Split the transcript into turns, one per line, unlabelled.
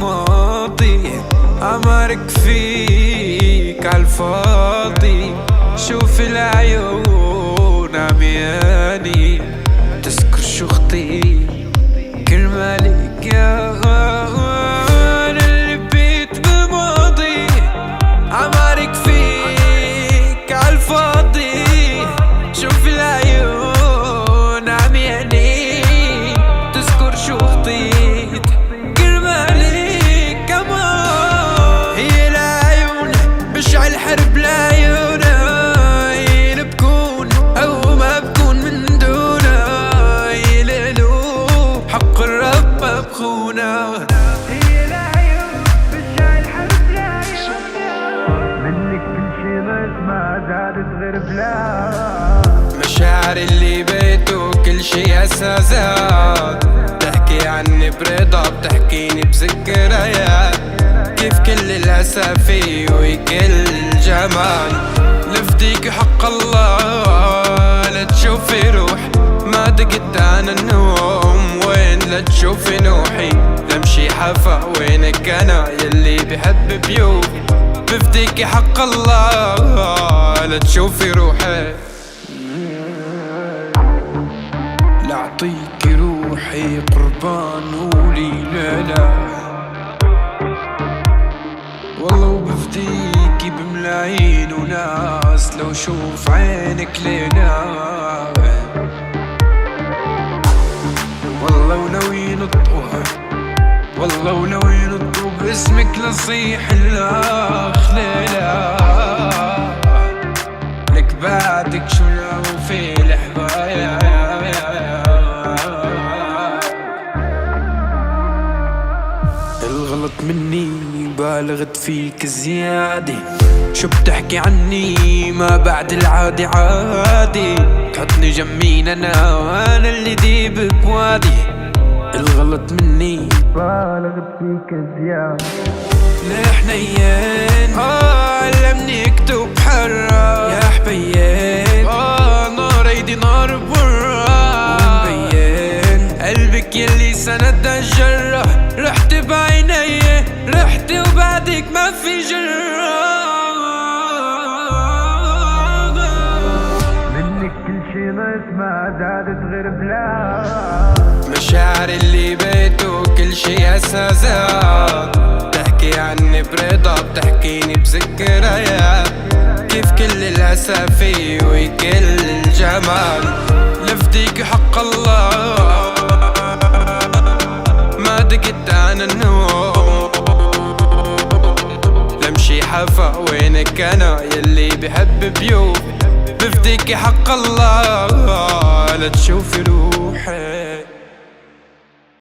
بماضي، عمرك فيك عالفاضي. شوف العيون عمياني تذكر شو خطي كرمالك يا انا اللي بيت بماضي. عمرك فيك عالفاضي. شوف العيون عمياني تذكر شو خطيت كرمالك كمان. هي العيون بشعل حرب العيون، بكون او ما بكون من دونها. يلالو حق الرب ما بخونا. هي العيون بشعل حرب العيون، منك كل شي ما زادت غير بلا. مشاعر اللي بيته كل شي اساسات، بتحكي عني برضا بتحكيني بذكريات. كيف كل الاسى فيه وكل الجمال. لفديك حق الله لا تشوفي روح ما دقت انا النوم. وين لا تشوفي نوحي لمشي حفا وينك انا يلي بحب بيوم. بفديك حق الله لا تشوفي روحي. لأعطيك روحي قربان قولي لا لا. والله وبفديكي بملايين وناس لو شوف عينك لينا. والله وناوي نطوها، والله وناوي نطو باسمك لصيح الاخ ليلى. لك بعدك شو لو في الحبايا. الغلط مني بالغت فيك زيادة. شو بتحكي عني ما بعد العادي عادي. تحطني جمين انا وانا اللي ديب بوادي. الغلط مني بالغت فيك زيادة. ليه حنين علمني اكتب حرة يا حبيين. نار ايدي نار برا ومبين. قلبك يلي سند الجرة رحت بعيني رحت وبعدك ما في جرة. منك كل شي ناقص ما زادت غير بلا. مشاعر اللي بيته كل شي اساسات، بتحكي عني برضا بتحكيني بذكريات. كيف كل الاسى فيه وكل الجمال. لفديك حق الله ما دقت انا النوم. لمشي حفا وينك انا يلي بحب بيوم. بفديك حق الله لا تشوفي روحي.